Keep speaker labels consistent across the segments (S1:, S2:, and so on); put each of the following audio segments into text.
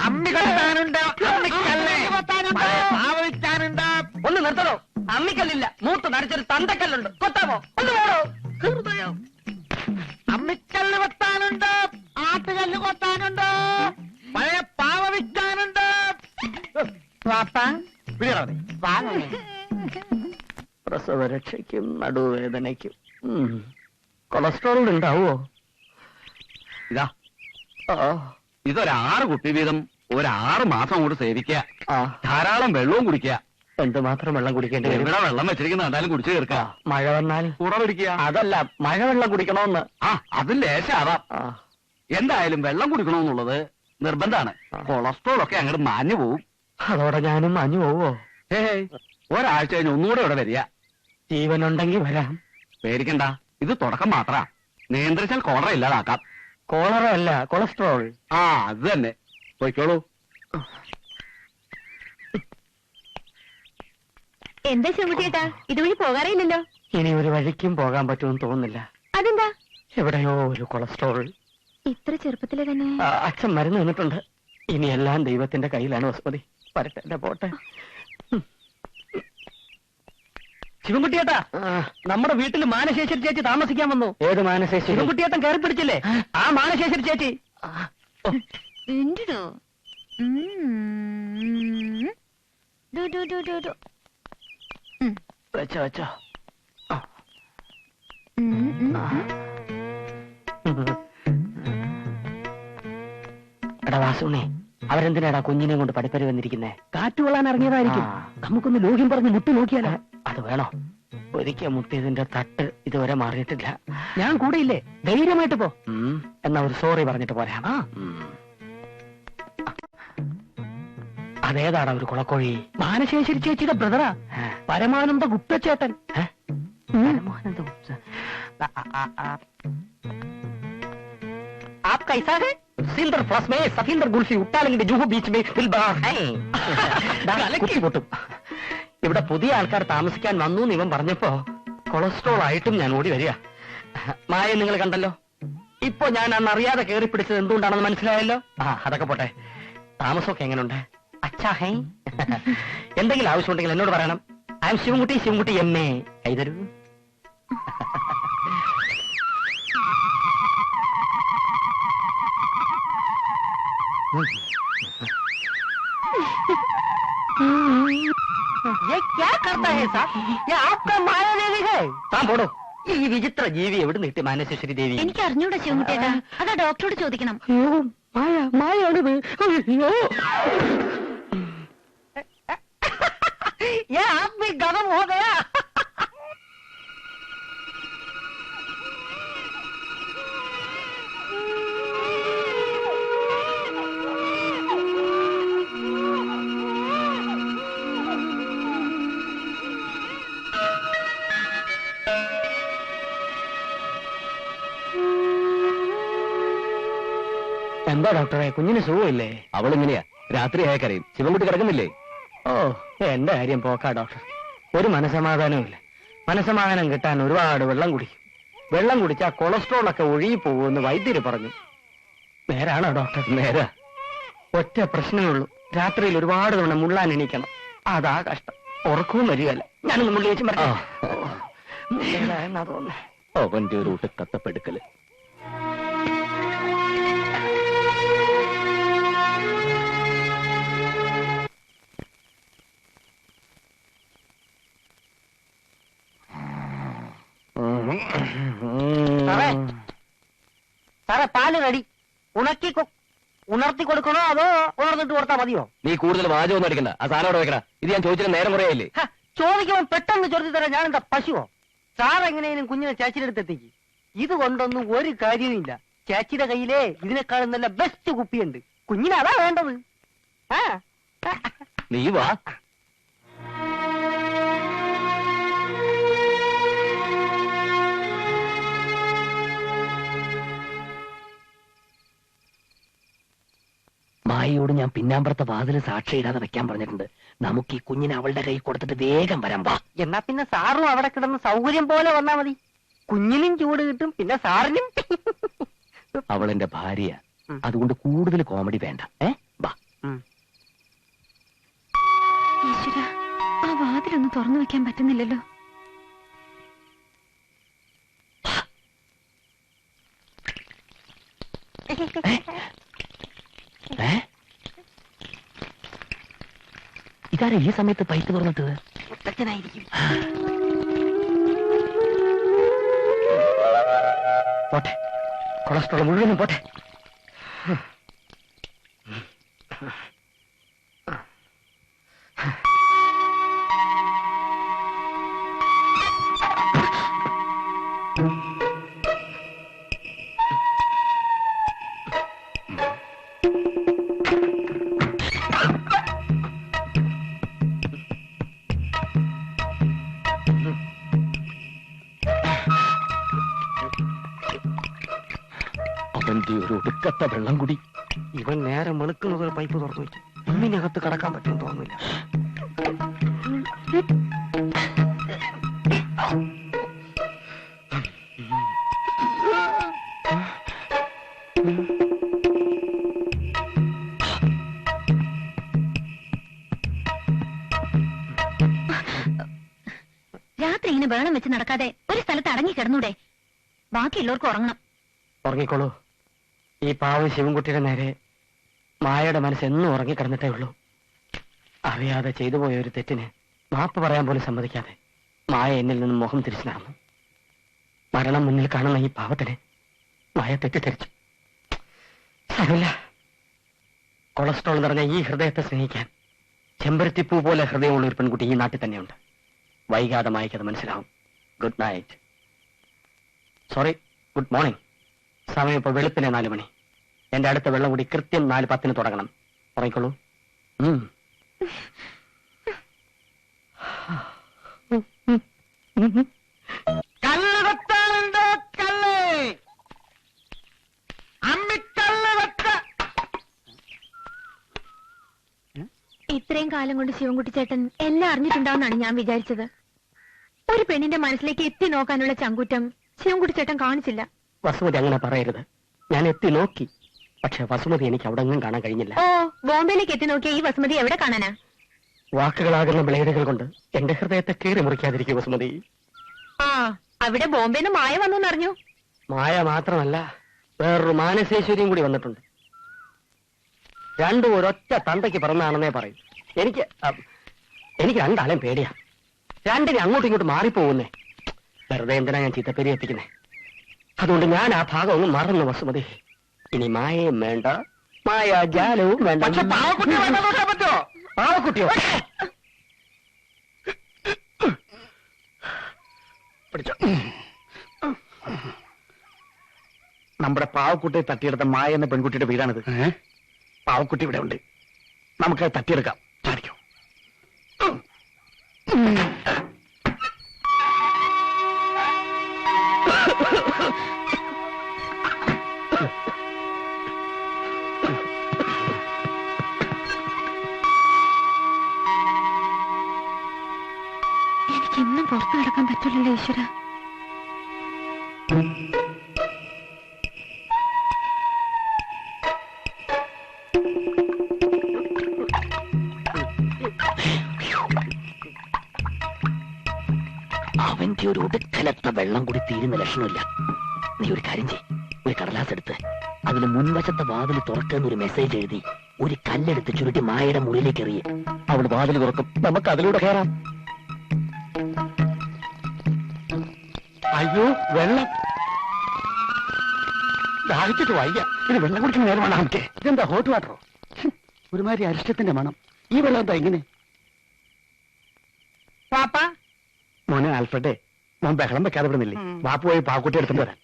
S1: അമ്മി കൊത്താനുണ്ട്, ആവശ്യാനുണ്ട്.
S2: ഒന്ന് നിർത്തണോ? അമ്മിക്കല്ലില്ല, മൂത്ത് നടിച്ചൊരു തന്തക്കല്ലുണ്ട്. കൊത്താമോ? ഒന്ന് പോടോ. ഹൃദയം.
S1: അമ്മിക്കല്ല് കൊത്താനുണ്ട്, ആട്ടുകല്ല് കൊത്താനുണ്ട്, പഴയ പാവ വിൽക്കാനുണ്ട്.
S2: പ്രസവരക്ഷയ്ക്കും നടുവേദനയ്ക്കും കൊളസ്ട്രോൾ ഉണ്ടാവോ?
S3: ഇതാ ഇതൊരു6 കുപ്പി വീതം ഒരു 6 മാസം കൊണ്ട് സേവിക്കുക. ധാരാളം വെള്ളവും കുടിക്കുക.
S2: എന്തുമാത്രം വെള്ളം കുടിക്കേണ്ടി വരും?
S3: ഇവിടെ വെള്ളം വെച്ചിരിക്കുന്ന എന്തായാലും കുടിച്ചു തീർക്കുക.
S2: മഴ വന്നാൽ
S3: കൂടെ പിടിക്കുക.
S2: അതല്ല, മഴവെള്ളം കുടിക്കണമെന്ന്.
S3: അതും ലേശാവാം. എന്തായാലും വെള്ളം കുടിക്കണമെന്നുള്ളത് നിർബന്ധമാണ്. കൊളസ്ട്രോൾ ഒക്കെ അങ്ങോട്ട് മാഞ്ഞു പോവും.
S2: അതോടെ ഞാനും മാഞ്ഞു പോവോ?
S3: ഒരാഴ്ച കഴിഞ്ഞ് ഒന്നുകൂടെ ഇവിടെ വരിക.
S2: ജീവനുണ്ടെങ്കിൽ വരാം.
S3: പേടിക്കണ്ട, ഇത് തുടക്കം മാത്രാ. നിയന്ത്രിച്ചാൽ കോളറ ഇല്ലാതാക്കാം.
S2: കോളറ അല്ല, കൊളസ്ട്രോൾ.
S3: അത് തന്നെ. പോയിക്കോളൂ.
S4: എന്താ ചെമ്പുട്ടിയേട്ടാ, ഇതുവഴി പോകാറില്ലല്ലോ?
S2: ഇനി ഒരു വഴിക്കും പോകാൻ പറ്റുമെന്ന് തോന്നുന്നില്ല.
S4: അതെന്താ?
S2: എവിടെയോ ഒരു കൊളസ്ട്രോൾ.
S4: ഇത്ര ചെറുപ്പത്തില് തന്നെ?
S2: അച്ഛൻ മരുന്ന് നിന്നിട്ടുണ്ട്. ഇനി എല്ലാം ദൈവത്തിന്റെ കയ്യിലാണ് വസുമതി. വരട്ടെ, എന്റെ പോട്ടെ.
S1: ശിവൻകുട്ടിയേട്ടാ, നമ്മുടെ വീട്ടിൽ മാനശേശ്വരി ചേച്ചി താമസിക്കാൻ വന്നു.
S2: ഏത് മാനശേശ്വരി?
S1: ശിവൻകുട്ടിയേട്ടൻ കയറി പിടിച്ചില്ലേ, ആ മാനശേശ്വരി ചേച്ചി.
S2: വെച്ചോ വെച്ചോ. എടാ വാസുണേ, അവരെന്തിനാടാ കുഞ്ഞിനെ കൊണ്ട് പഠിപ്പരി വന്നിരിക്കുന്നേ?
S1: കാറ്റുകൊള്ളാൻ ഇറങ്ങിയതായിരിക്കും. നമുക്കൊന്ന് ലോഹ്യം പറഞ്ഞ് മുട്ടി നോക്കിയാലോ?
S2: അത് വേണോ? ഒരിക്കൽ മുട്ടിയതിന്റെ തട്ട് ഇതുവരെ മാറിയിട്ടില്ല.
S1: ഞാൻ കൂടെയില്ലേ, ധൈര്യമായിട്ട് പോ.
S2: എന്നാ ഒരു സോറി പറഞ്ഞിട്ട് പോരാ. അതേതാടാ ഒരു കുളക്കോഴി?
S1: മാനശേശ്വരി ചേച്ചിയുടെ ബ്രദറാ, പരമാനന്ദ ഗുപ്തച്ചേട്ടൻ.
S2: പരമാനന്ദ ഗുപ്ത. आप कैसा है? सिंदर फ्लस में सफींदर गुल्फी उट्टालंगे जुहू बीच में दिलबार है. പൊട്ടും. ഇവിടെ പുതിയ ആൾക്കാർ താമസിക്കാൻ വന്നു എന്ന് ഇവൻ പറഞ്ഞപ്പോ കൊളസ്ട്രോൾ ആയിട്ടും ഞാൻ ഓടി വരിക. മായ നിങ്ങൾ കണ്ടല്ലോ. ഇപ്പൊ ഞാൻ അന്ന് അറിയാതെ കയറി പിടിച്ചത് എന്തുകൊണ്ടാണെന്ന് മനസ്സിലായല്ലോ. അതൊക്കെ പോട്ടെ. താമസമൊക്കെ എങ്ങനെയുണ്ട്? അച്ഛാ ഹേ. എന്തെങ്കിലും ആവശ്യമുണ്ടെങ്കിൽ എന്നോട് പറയണം. I am Sivankutty, Sivankutty MA. കൈതരൂ. ये क्या करता है साहब? ये आपका माया देवी है. താൻ പോടോ. ഈ വിചിത്ര ജീവി എവിടെ നിട്ടി മാനശേശ്വരി ദേവി?
S4: എനിക്ക് അറിഞ്ഞൂടാ ശിവൻകുട്ടിയേട്ടാ, അതാ ഡോക്ടറോട് ചോദിക്കണം.
S2: അയ്യോ, മായാണിത്. അയ്യോ, ये आप भी गरम हो गया. എന്താ ഡോക്ടറെ, കുഞ്ഞിന് സുഖമില്ലേ?
S3: അവളിങ്ങനെയാ, രാത്രിയായ കരയും. ശിവൻകുട്ടി കിടക്കുന്നില്ലേ?
S2: ഓ, എന്റെ കാര്യം പോക്കാ ഡോക്ടർ. ഒരു മനസമാധാനവും ഇല്ല. മനസമാധാനം കിട്ടാൻ ഒരുപാട് വെള്ളം കുടിക്കും. വെള്ളം കുടിച്ചാൽ കൊളസ്ട്രോൾ ഒക്കെ ഒഴുകി പോകുമെന്ന് വൈദ്യര് പറഞ്ഞു. നേരാണോ ഡോക്ടർ?
S3: നേരാ.
S2: ഒറ്റ പ്രശ്നമുള്ളൂ, രാത്രിയിൽ ഒരുപാട് തവണ മുള്ളാൻ എണീക്കണം. അതാ കഷ്ടം. ഉറക്കവും വരികയല്ല. ഞാനൊന്ന് മുള്ളി വെച്ച് പറയാം. എന്നാ തോന്നുന്നു.
S3: അവന്റെ ഒരു കത്തപ്പെടുക്കല്.
S2: സാറേ, പാല് റെഡി. ഉണർത്തി കൊടുക്കണോ അതോ ഉണർന്നിട്ട് കൊടുത്താൽ മതിയോ?
S3: നീ കൂടുതൽ വാചകമൊന്നും അടിക്കണ്ട. ആ സാധനം അവിടെ വെക്കണ. ഇത് ഞാൻ ചോദിച്ചിട്ട് നേരം കുറയായില്ലേ?
S2: ചോദിക്കുമ്പോൾ പെട്ടെന്ന് ചോദിച്ചു തരാം. ഞാൻ എന്താ പശുവോ? സാർ എങ്ങനെയും കുഞ്ഞിനെ ചേച്ചിയുടെ അടുത്ത് എത്തിക്ക്. ഇത് കൊണ്ടൊന്നും ഒരു കാര്യവുമില്ല. ചേച്ചിയുടെ കയ്യിലേ ഇതിനേക്കാളും നല്ല ബെസ്റ്റ് കുപ്പിയുണ്ട്. കുഞ്ഞിന് അതാ വേണ്ടത്.
S3: നീ വാ. മായയോട് ഞാൻ പിന്നാമ്പുറത്തെ വാതില് സാക്ഷിയിടാതെ വെക്കാൻ പറഞ്ഞിട്ടുണ്ട്. നമുക്ക് ഈ കുഞ്ഞിനെ അവളുടെ കൈ കൊടുത്തിട്ട് വേഗം വരാൻ വാ.
S2: എന്നാ പിന്നെ സാറും അവിടെ കിടന്ന് സൗകര്യം പോലെ വന്നാ മതി. കുഞ്ഞിനും ചൂട് കിട്ടും, പിന്നെ സാറിനും.
S3: അവളെന്റെ ഭാര്യ.
S2: അതുകൊണ്ട് കൂടുതൽ കോമഡി വേണ്ട. ബാ.
S4: ഈശ്വര, ആ വാതിലൊന്നും തുറന്നു വെക്കാൻ പറ്റുന്നില്ലല്ലോ.
S2: ഇതാരാ ഈ സമയത്ത് പൈപ്പ് തുറന്നിട്ട്? പോട്ടെ, കൊളസ്ട്രോൾ മുഴുവനും പോട്ടെ. അവന്റെ ഒരു ഒടുക്കത്ത വെള്ളം കുടി. ഇവൻ നേരെ വെളുക്കുന്നത് പൈപ്പ് തുറന്നു വെച്ചു. ഇമ്മിനകത്ത് കടക്കാൻ പറ്റുമെന്ന് തോന്നുന്നില്ല.
S4: രാത്രി ഇങ്ങനെ ബഹളം വെച്ച് നടക്കാതെ ഒരു സ്ഥലത്ത് അടങ്ങി കിടന്നൂടെ? ബാക്കിയുള്ളവർക്ക് ഉറങ്ങണം.
S2: ഉറങ്ങിക്കോളൂ. ഈ പാവം ശിവൻകുട്ടിയുടെ നേരെ മായയുടെ മനസ്സ് എന്നും ഉറങ്ങിക്കിടന്നിട്ടേ ഉള്ളൂ. അറിയാതെ ചെയ്തു പോയ ഒരു തെറ്റിന് മാപ്പ് പറയാൻ പോലും സമ്മതിക്കാതെ മായ എന്നിൽ നിന്നും മുഖം തിരിച്ചു നടന്നു. മരണം മുന്നിൽ കാണുന്ന ഈ പാവത്തിന് മായ തെറ്റിദ്ധരിച്ചു. സാരമില്ല. കൊളസ്ട്രോൾ നിറഞ്ഞ ഈ ഹൃദയത്തെ സ്നേഹിക്കാൻ ചെമ്പരത്തിപ്പൂ പോലെ ഹൃദയമുള്ള ഒരു പെൺകുട്ടി ഈ നാട്ടിൽ തന്നെയുണ്ട്. വൈകാതെ മായക്കത് മനസ്സിലാവും. Good night. Sorry, good morning. സമയം ഇപ്പോൾ വെളുപ്പിനെ 4 മണി. എന്റെ അടുത്ത വെള്ളം കൂടി കൃത്യം 4:10 തുടങ്ങണം. ഉറങ്ങിക്കോളൂ.
S4: ഇത്രയും കാലം കൊണ്ട് ശിവൻകുട്ടി ചേട്ടൻ എല്ലാം അറിഞ്ഞിട്ടുണ്ടാവുന്നാണ് ഞാൻ വിചാരിച്ചത്. ഒരു പെണ്ണിന്റെ മനസ്സിലേക്ക് എത്തി നോക്കാനുള്ള ചങ്കൂറ്റം ശിവൻകുട്ടി ചേട്ടൻ കാണിച്ചില്ല.
S2: വസുമതി അങ്ങനെ പറയരുത്. ഞാൻ എത്തി നോക്കി, പക്ഷെ വസുമതി എനിക്ക് അവിടെ ഒന്നും കാണാൻ കഴിഞ്ഞില്ല.
S4: ഓ, ബോംബെയിലേക്ക് എത്തി നോക്കിയ ഈ വസുമതി എവിടെ കാണാനാ?
S2: വാക്കുകളാകുന്ന ബ്ലേഡുകൾ കൊണ്ട് എന്റെ ഹൃദയത്തെ കീറി മുറിക്കാതിരിക്കും വസുമതി.
S4: ആ, അവിടെ ബോംബെന്ന് മായ വന്നു അറിഞ്ഞു.
S2: മായ മാത്രമല്ല, വേറൊരു മാനസേശ്വരിയും കൂടി വന്നിട്ടുണ്ട്. രണ്ടും ഒരൊറ്റ തന്തയ്ക്ക് പിറന്നാണെന്നേ പറയും. എനിക്ക് രണ്ടാളെയും പേടിയാ. രണ്ടിനെ അങ്ങോട്ടും ഇങ്ങോട്ടും മാറിപ്പോകുന്നേ. വെറുതെ എന്തിനാ ഞാൻ ചീത്തപ്പേരി എത്തിക്കുന്നേ? അതുകൊണ്ട് ഞാൻ ആ ഭാഗം ഒന്ന് മറന്നു വസുമതി. ഇനി മായയും വേണ്ട, മായാജാലവും വേണ്ട. പാവക്കുട്ടിയോ?
S3: നമ്മുടെ പാവക്കുട്ടിയെ തട്ടിയെടുത്ത മായ എന്ന പെൺകുട്ടിയുടെ വീടാണിത്. പാവക്കുട്ടി ഇവിടെ ഉണ്ട്. നമുക്ക് തട്ടിയെടുക്കാം. ചാടിക്കോ.
S4: എനിക്കെന്നും പുറത്തു കിടക്കാൻ പറ്റില്ലല്ലോ ഈശ്വര.
S2: അവന്റെ ഒരു ഒടുക്കലത്ത വെള്ളം കൂടി തീരുന്ന ലക്ഷണമില്ല. നീ ഒരു കാര്യം ചെയ്യ്. ഒരു കടലാസ് എടുത്ത് അതിൽ മുൻവശത്തെ വാതിൽ തുറക്കുന്ന ഒരു മെസ്സേജ് എഴുതി ഒരു കല്ലെടുത്ത് ചുരുട്ടി മായയുടെ മുറിയിലേക്ക് എറിയ. അവൾ വാതിൽ തുറക്കും. നമുക്ക് അതിലൂടെ കയറാം.
S3: അയ്യോ, വെള്ളം ദാഹിച്ചിട്ട് വയ്യ. ഇത് വെള്ളം കുടിക്കുന്ന നേരമാണ് നമുക്ക്. ഇതെന്താ ഹോട്ട് വാട്ടറോ? ഒരുമാതിരി അരിഷ്ടത്തിന്റെ മണം. ഈ വെള്ളം എന്താ ഇങ്ങനെ?
S1: പാപ്പ,
S3: മോനെ ആൽഫ്രഡേ, മോൻ ബഹളം വെക്കാതെ വിടുന്നില്ലേ? വാപ്പ് പോയി പാക്കുട്ടി എടുത്തിട്ട് വരാൻ.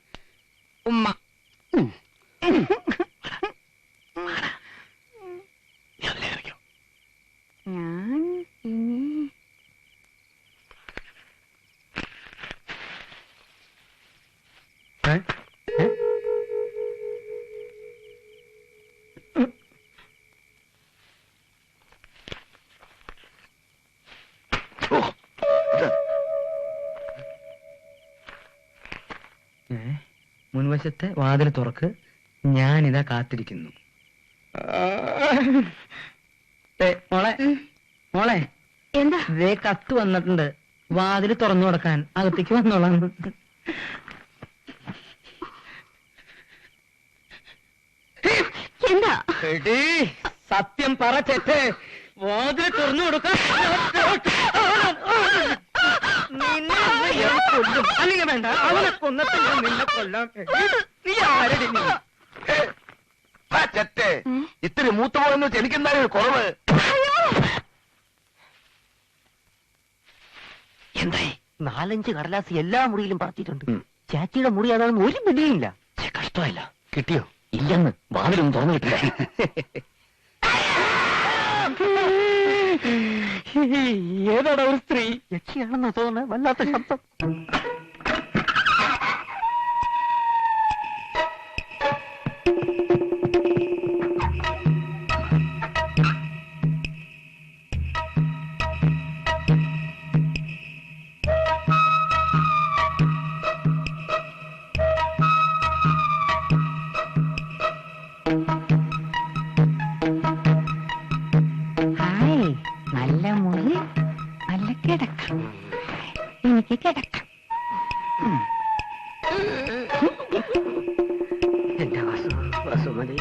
S1: ഉമ്മ.
S4: ഞാൻ ഇനി
S1: മുൻവശത്തെ വാതിൽ തുറക്ക്,
S2: ഞാനിതാ കാത്തിരിക്കുന്നു. മോളെ മോളെ,
S4: എന്താ?
S2: ദേ കത്ത് വന്നിട്ടുണ്ട്. വാതിൽ തുറന്നു കൊടുക്കാൻ. അകത്തേക്ക് വന്നോളാം.
S4: എന്താ?
S2: സത്യം പറ ചെറ്റ്. വാതിൽ തുറന്നു കൊടുക്കാൻ. അല്ലെങ്കിൽ വേണ്ട, അവനെ കൊന്നിട്ട് ഞാൻ നിന്നെ കൊല്ലാം. നീ ആരടി നീ?
S3: ചെറ്റേ, ഇത്തിരി മൂത്ത പോയെന്ന് വെച്ച് എനിക്കെന്തായാലും ഒരു കുറവ്.
S2: എന്തായി? 4-5 കടലാസ് എല്ലാ മുറിയിലും പറത്തിയിട്ടുണ്ട്. ചാച്ചിയുടെ മുറി അതാണെന്ന് ഒരു പിടിയില്ല.
S3: കഷ്ടമായില്ല. കിട്ടിയോ? ഇല്ലെന്ന്. വാതിലൊന്നും തുറന്നു കിട്ടില്ല.
S2: ഏതാടാ ഒരു സ്ത്രീ? യക്ഷിയാണെന്ന് തോന്നുന്നത്. വല്ലാത്ത ശബ്ദം. നല്ല മുറി, നല്ല കിടക്കം. എനിക്ക് കിടക്കാം. എന്റെ വസുമതി.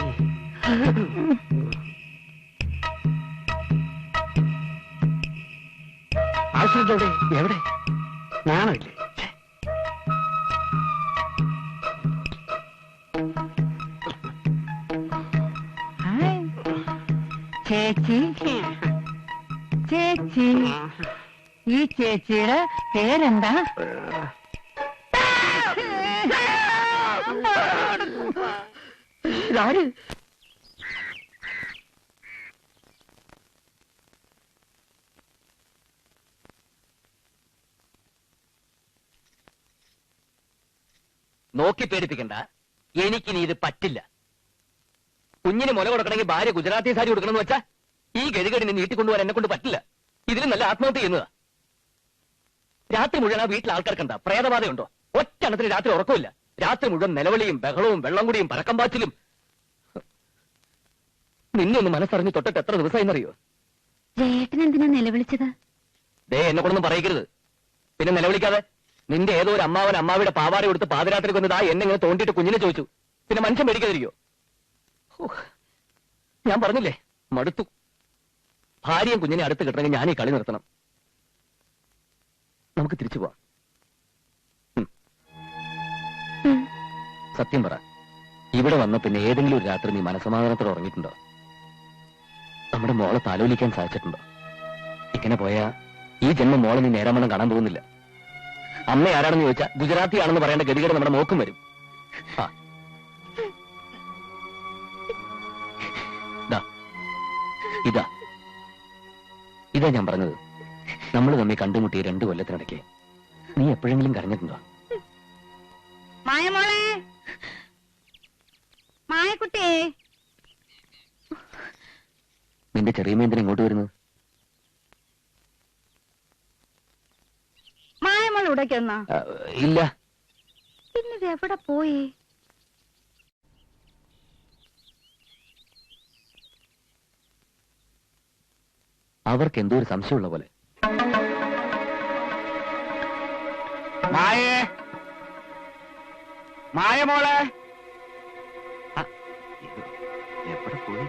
S2: ആശ്രത്തോടെ എവിടെ? ഞാനില്ലേ? ചേച്ചി, ചേച്ചി, ഈ ചേച്ചിയുടെ പേരെന്താ? ഇതാര്?
S3: നോക്കി പേടിപ്പിക്കണ്ട. എനിക്കിനി ഇത് പറ്റില്ല. കുഞ്ഞിന് മുല കൊടുക്കണമെങ്കിൽ ഭാര്യ ഗുജറാത്തി സാരി കൊടുക്കണമെന്ന് വെച്ചാ ഈ ഗതികേടിനെ നീട്ടിക്കൊണ്ടുപോകാൻ എന്നെ കൊണ്ട് പറ്റില്ല. ഇതിലും നല്ല ആത്മഹത്യ ചെയ്യുന്നതാ. രാത്രി മുഴുവൻ ആ വീട്ടിൽ ആൾക്കാർക്കെന്താ പ്രേതബാധയുണ്ടോ? ഒറ്റണത്തിന് രാത്രി ഉറക്കമില്ല. രാത്രി മുഴുവൻ നിലവിളിയും ബഹളവും വെള്ളം കുടിയും പരക്കം പാച്ചിലും. നിന്നെ ഒന്ന് മനസ്സറിഞ്ഞ് തൊട്ടിട്ട് എത്ര ദിവസമായിന്നറിയോ?
S4: ജയേട്ടൻ എന്തിനാ നിലവിളിച്ചത്?
S3: ദേ എന്നെ കൊണ്ടൊന്നും പറയിക്കരുത്. പിന്നെ നിലവിളിക്കാതെ. നിന്റെ ഏതോ ഒരു അമ്മാവൻ അമ്മാവിയുടെ പാവാട കൊടുത്ത് പാതിരാത്രി കൊന്നതാ എന്നെ ഇങ്ങനെ തോണ്ടിയിട്ട് കുഞ്ഞിനെ ചോദിച്ചു. പിന്നെ മനുഷ്യൻ പേടിക്കാതിരിക്കോ? ഞാൻ പറഞ്ഞില്ലേ, മടുത്തു. ഭാര്യയും കുഞ്ഞിനെ അടുത്ത് കിട്ടണമെങ്കിൽ ഞാൻ ഈ കളി നിർത്തണം. നമുക്ക് തിരിച്ചു പോവാം. സത്യം പറ, ഇവിടെ വന്ന പിന്നെ ഏതെങ്കിലും ഒരു രാത്രി നീ മനസമാധാനത്തോടെ ഉറങ്ങിയിട്ടുണ്ടോ? നമ്മുടെ മോളെ താലോലിക്കാൻ സാധിച്ചിട്ടുണ്ടോ? ഇങ്ങനെ പോയാ ഈ ജന്മം മോളെ നീ നേരാമണ്ണം കാണാൻ പോകുന്നില്ല. അമ്മ ആരാണെന്ന് ചോദിച്ചാൽ ഗുജറാത്തി ആണെന്ന് പറയേണ്ട ഗതികേട് നമ്മുടെ മോക്കും വരും. ഇതാ ഞാൻ പറഞ്ഞത്. നമ്മൾ തമ്മിൽ കണ്ടുമുട്ടിയ 2 കൊല്ലത്തിനിടയ്ക്ക് നീ എപ്പോഴെങ്കിലും കരഞ്ഞിട്ടുണ്ടോ?
S4: മായമോളെ, മായക്കുട്ടിയെ.
S3: നിന്റെ ചെറിയ എന്തിനാ ഇങ്ങോട്ട് വരുന്നത്?
S4: മായമോൾ ഇവിടേക്ക് വന്നാ?
S3: ഇല്ല.
S4: പിന്നെ ഇത് എവിടെ പോയി?
S3: അവർക്ക് എന്തോ ഒരു സംശയമുള്ള പോലെ.
S1: മായേ, മായ മോളെ.
S3: എവിടെ പോയി?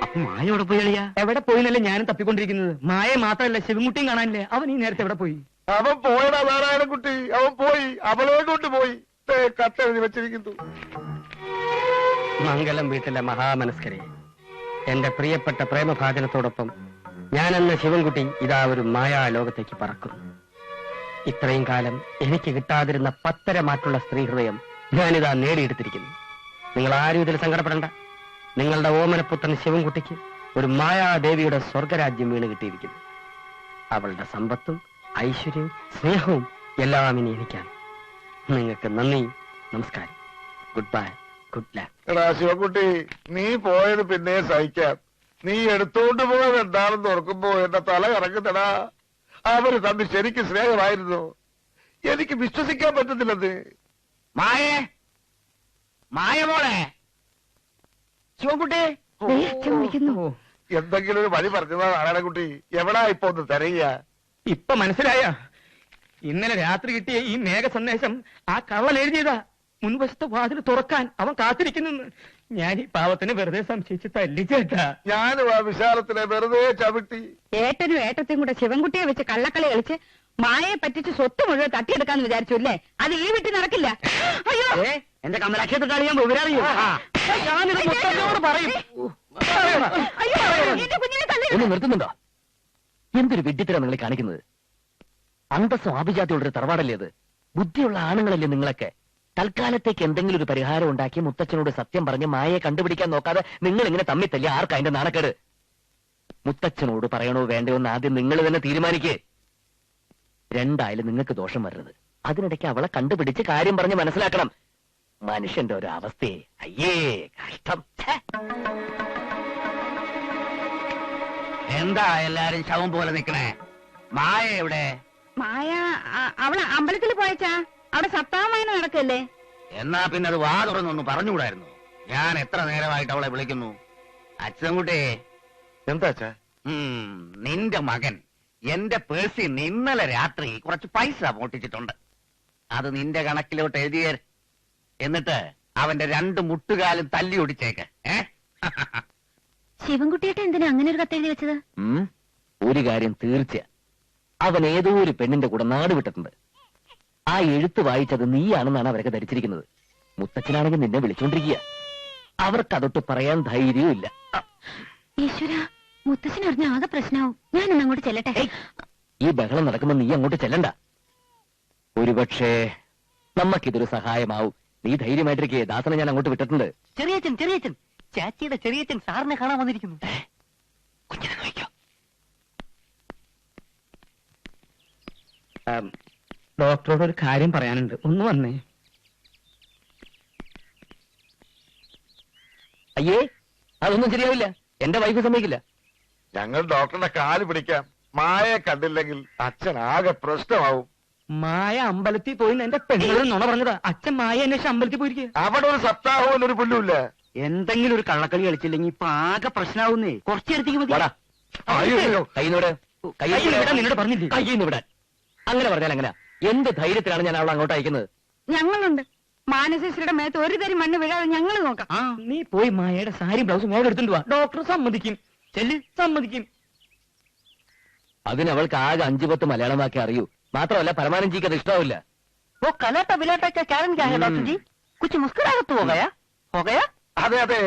S1: അപ്പൊ മായ എവിടെ പോയി അളിയാ?
S2: എവിടെ പോയിന്നല്ലേ ഞാനും തപ്പിക്കൊണ്ടിരിക്കുന്നത്. മായ മാത്രമല്ല, ശിവൻകുട്ടിയും കാണാനില്ലേ? അവൻ ഈ നേരത്തെ എവിടെ പോയി?
S5: അവൻ പോയടാ നാരായണൻകുട്ടി. അവൻ പോയി. അവളെ കൊണ്ട് പോയി. കത്തെഴുതി വെച്ചിരിക്കുന്നു.
S2: മംഗലം വീട്ടിലെ മഹാമനസ്കരെ, എന്റെ പ്രിയപ്പെട്ട പ്രേമഭാജനത്തോടൊപ്പം ഞാനെന്ന ശിവൻകുട്ടി ഇതാ ഒരു മായാലോകത്തേക്ക് പറക്കുന്നു. ഇത്രയും കാലം എനിക്ക് കിട്ടാതിരുന്ന 10 മാറ്റുള്ള സ്ത്രീഹൃദയം ഞാനിതാ നേടിയെടുത്തിരിക്കുന്നു. നിങ്ങൾ ആരും ഇതിൽ സങ്കടപ്പെടണ്ട. നിങ്ങളുടെ ഓമനപുത്രൻ ശിവൻകുട്ടിക്ക് ഒരു മായാദേവിയുടെ സ്വർഗരാജ്യം വീണ് കിട്ടിയിരിക്കുന്നു. അവളുടെ സമ്പത്തും ഐശ്വര്യവും സ്നേഹവും എല്ലാം ഇനി എനിക്കാണ്. നിങ്ങൾക്ക് നന്ദി, നമസ്കാരം, ഗുഡ് ബൈ, ഗുഡ് ലക്ക്.
S5: എടാ ശിവൻകുട്ടി, നീ പോയത് പിന്നെ സഹിക്കാം. നീ എടുത്തോണ്ട് പോയത് എന്താണെന്ന് ഓർക്കുമ്പോ എന്റെ തല കറങ്ങുന്നടാ. അവര് തമ്മിൽ ശരിക്കും സ്നേഹമായിരുന്നു. എനിക്ക് വിശ്വസിക്കാൻ പറ്റുന്നില്ലത്.
S1: മായേ,
S3: മായമോളെ ശിവൻകുട്ടി
S4: അച്ഛൻ വിളിക്കുന്നു.
S5: എന്തെങ്കിലും ഒരു വഴി പറഞ്ഞതാ നാരായണൻകുട്ടി. എവിടാ ഇപ്പൊ ഒന്ന് തിരയുക?
S1: ഇപ്പൊ മനസ്സിലായ ഇന്നലെ രാത്രി കിട്ടിയ ഈ മേഘ സന്ദേശം ആ കള്ളൻ എഴുതിയതാ. മുൻവശത്തെ വാതിൽ തുറക്കാൻ അവൻ കാത്തിരിക്കുന്നു. ഞാൻ ഈ പാവത്തിന് വെറുതെ സംശയിച്ച് തല്ലിച്ചേട്ടാ.
S5: ഞാനും ആ വിശാലത്തിനെ വെറുതെ ചവിട്ടി.
S6: ഏട്ടനും ഏട്ടത്തെയും കൂടെ ശിവൻകുട്ടിയെ വെച്ച് കള്ളക്കളി കളിച്ച് മായയെ പറ്റിച്ച് സ്വത്ത് മുഴുവൻ തട്ടിയെടുക്കാന്ന് വിചാരിച്ചു അല്ലേ? അത് ഈ വീട്ടിൽ നടക്കില്ല. അയ്യോ
S2: എന്റെ കമലാക്ഷേത്ര കളി ഞാൻ വിവരറിയോ?
S1: ഞാനിത് മുത്തച്ഛനോട് പറയും.
S6: അയ്യോ എന്റെ കുഞ്ഞിനെ തല്ലി.
S2: ഒന്ന് നിർത്തുന്നുണ്ടോ? എന്തൊരു വിഡ്ഢിത്തരം നിങ്ങൾ കാണിക്കുന്നത്? അന്തസ്സും ആഭിജാത്യമുള്ളൊരു തറവാടല്ലേ അത്? ബുദ്ധിയുള്ള ആണുങ്ങളല്ലേ നിങ്ങളൊക്കെ? തൽക്കാലത്തേക്ക് എന്തെങ്കിലും ഒരു പരിഹാരം ഉണ്ടാക്കി മുത്തച്ഛനോട് സത്യം പറഞ്ഞ് മായയെ കണ്ടുപിടിക്കാൻ നോക്കാതെ നിങ്ങൾ ഇങ്ങനെ തമ്മിൽ തല്ലി ആർക്കാ അതിന്റെ നാണക്കേട്? മുത്തച്ഛനോട് പറയണോ വേണ്ടയോ എന്ന് ആദ്യം നിങ്ങൾ തന്നെ തീരുമാനിക്കേ. രണ്ടായാലും നിങ്ങൾക്ക് ദോഷം വരരുത്. അതിനിടയ്ക്ക് അവളെ കണ്ടുപിടിച്ച് കാര്യം പറഞ്ഞ് മനസ്സിലാക്കണം. മനുഷ്യന്റെ ഒരു അവസ്ഥയെ അയ്യേ കഷ്ടം.
S3: എന്താ എല്ലാരും ശവം പോലെ നിക്കണേ? മായ എവിടെ?
S6: മായ അവളെ അമ്പലത്തിൽ പോയച്ചാ. അവിടെ സപ്താഹമായന നടക്കല്ലേ?
S3: എന്നാ പിന്നെ അത് വാ തുറന്നൊന്ന് പറഞ്ഞുകൂടായിരുന്നു? ഞാൻ എത്ര നേരമായിട്ട് അവളെ വിളിക്കുന്നു. അച്ഛൻകുട്ടി,
S5: എന്താ അച്ഛാ?
S3: നിന്റെ മകൻ എന്റെ പേഴ്സിൽ നിന്ന് ഇന്നലെ രാത്രി കുറച്ച് പൈസ മോട്ടിച്ചിട്ടുണ്ട്. അത് നിന്റെ കണക്കിലോട്ട് എഴുതിയേ. എന്നിട്ട് അവന്റെ 2 മുട്ടുകാലും തല്ലി ഒടിച്ചേക്ക്.
S4: ശിവൻകുട്ടിയേട്ടൻ എന്തിനാ അങ്ങനെ ഒരു കത്തെഴുതി വെച്ചത്?
S2: ഒരു കാര്യം തീർച്ച, അവൻ ഏതോ ഒരു പെണ്ണിന്റെ കൂടെ നാട് വിട്ടിട്ടുണ്ട്. ആ എഴുത്ത് വായിച്ചത് നീയാണെന്നാണ് അവരൊക്കെ ധരിച്ചിരിക്കുന്നത്. മുത്തച്ഛനാണെങ്കിൽ നിന്നെ വിളിച്ചോണ്ടിരിക്കുക. അവർക്കതൊട്ട് പറയാൻ ധൈര്യവും ഇല്ല.
S4: ഈശ്വര, മുത്തച്ഛൻ അറിഞ്ഞ ആകെ പ്രശ്നമാവും. ഞാനൊന്ന് അങ്ങോട്ട് ചെല്ലട്ടെ.
S2: ഈ ബഹളം നടക്കുമ്പോ നീ അങ്ങോട്ട് ചെല്ലണ്ട. ഒരുപക്ഷേ നമ്മക്കിതൊരു സഹായമാവും. നീ ധൈര്യമായിട്ടിരിക്കേ. ദാസനെ ഞാൻ അങ്ങോട്ട് വിട്ടിട്ടുണ്ട്.
S1: ചെറിയച്ഛൻ ചാച്ചിയുടെ ചെറിയച്ഛൻ സാറിനെ കാണാൻ വന്നിരിക്കുന്നു.
S2: കുഞ്ഞിനെ നോക്കിക്കോ.
S1: ഡോക്ടറോട് ഒരു കാര്യം പറയാനുണ്ട്. ഒന്ന് വന്നേ.
S2: അയ്യേ, അതൊന്നും ശരിയാവില്ല. എന്റെ വൈഫ് സമ്മതിക്കില്ല.
S5: ഞങ്ങൾ ഡോക്ടറുടെ കാല് പിടിക്കാം. മായയെ കണ്ടില്ലെങ്കിൽ അച്ഛൻ ആകെ പ്രശ്നമാവും.
S1: മായ അമ്പലത്തിൽ പോയി എന്റെ പെണ്ണുകൾ നുണ പറഞ്ഞതാ. അച്ഛൻ മായ അന്വേഷിച്ച് അമ്പലത്തിൽ പോയിരിക്കുക.
S5: അവിടെ ഒരു സപ്താഹവും ഒരു പുല്ലുമില്ല.
S2: എന്തെങ്കിലും ഒരു കള്ളക്കളി കളിച്ചില്ലെങ്കിൽ ഇപ്പൊ ആകെ പ്രശ്നമാവുന്നേ. കുറച്ചേരത്തേക്ക് മതി.
S5: അയ്യോ.
S2: കൈന്നോട്
S1: നിന്നോട് പറഞ്ഞില്ലേ?
S2: കയ്യിന്ന് വിടാൻ. അങ്ങനെ പറഞ്ഞാൽ എങ്ങനെയാ? എന്ത് ധൈര്യത്തിലാണ് ഞാൻ അവളെ അങ്ങോട്ട് അയക്കുന്നത്?
S6: ഞങ്ങളുണ്ട്. മാനസേശ്വരിയുടെ മേത്ത് ഒരു തരി മണ്ണ് വീഴാതെ ഞങ്ങൾ നോക്കാം.
S1: നീ പോയി മായയുടെ സാരി ബ്ലൗസും വേഗം എടുത്തിട്ട് വാ. ഡോക്ടർ സമ്മതിക്കും. ചെല്ല്, സമ്മതിക്കും.
S2: അതിനവൾക്ക് ആകെ 5-10 മലയാളം വാക്കേ അറിയൂ. മാത്രമല്ല പരമാനന്ദിക്ക് അത് ഇഷ്ടാവില്ല.
S1: ഓ കലാട്ട ബിലാട്ട ക്യാരൻ ഡോക്ടർ ജി കുछ മുസ്കുരാകത്ത് പോകയാ
S5: അതെ അതെ.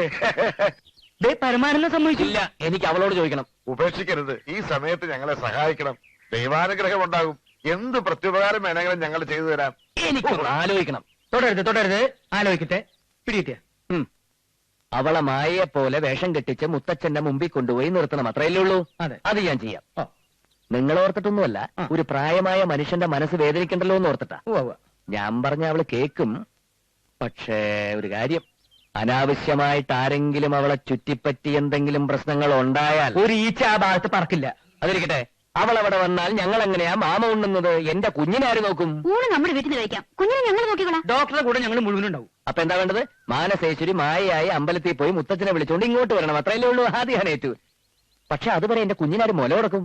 S1: പരമാനന്ദം സമ്മതിച്ചില്ല.
S2: എനിക്ക് അവളോട് ചോദിക്കണം.
S5: ഉപേക്ഷിക്കരുത്. ഈ സമയത്ത് ഞങ്ങളെ സഹായിക്കണം. ദൈവാനുഗ്രഹം ഉണ്ടാകും. എന്ത് പ്രത്യുപകാരം വേണമെങ്കിലും ഞങ്ങൾ ചെയ്തു തരാം.
S2: എനിക്കൊന്ന് ആലോചിക്കണം.
S1: തുടരുത്. ആലോചിക്കട്ടെ. പിടികിട്ടിയ
S2: അവളെ മായയെ പോലെ വേഷം കെട്ടിച്ച് മുത്തച്ഛന്റെ മുമ്പിൽ കൊണ്ടുപോയി നിർത്തണം. അത്രയല്ലേ ഉള്ളൂ.
S1: അതെ.
S2: അത് ഞാൻ ചെയ്യാം.
S1: ഓ.
S2: നിങ്ങൾ ഓർത്തിട്ടൊന്നുമല്ല, ഒരു പ്രായമായ മനുഷ്യന്റെ മനസ്സ് വേദനിക്കണ്ടല്ലോ എന്ന് ഓർത്തിട്ടാ. ഞാൻ പറഞ്ഞ അവള് കേക്കും. പക്ഷേ ഒരു കാര്യം, അനാവശ്യമായിട്ട് ആരെങ്കിലും അവളെ ചുറ്റിപ്പറ്റി എന്തെങ്കിലും പ്രശ്നങ്ങൾ ഉണ്ടായാൽ
S1: ഒരു ഈച്ച ആ ഭാഗത്ത് പറക്കില്ല.
S2: അതിരിക്കട്ടെ, അവൾ അവിടെ വന്നാൽ ഞങ്ങൾ എങ്ങനെയാ മാമ ഉണ്ണുന്നത്? എന്റെ കുഞ്ഞിനാര് നോക്കും?
S4: ഊണ് നമ്മുടെ വീട്ടിൽ നിന്ന് കഴിക്കാം. കുഞ്ഞിനെ ഞങ്ങൾ നോക്കിക്കോളാം.
S1: ഡോക്ടറെ കൂടെ ഞങ്ങൾ മുഴുവനുണ്ടാവും.
S2: അപ്പൊ എന്താ വേണ്ടത്? മാനസേശ്വരി മായയായി അമ്പലത്തിൽ പോയി മുത്തച്ഛനെ വിളിച്ചുകൊണ്ട് ഇങ്ങോട്ട് വരണം. അത്രയല്ലേ ഉള്ളൂ. ആദ്യം ഞാൻ ഏറ്റു. പക്ഷെ അതുവരെ എന്റെ കുഞ്ഞിനാര് മുല കൊടുക്കും.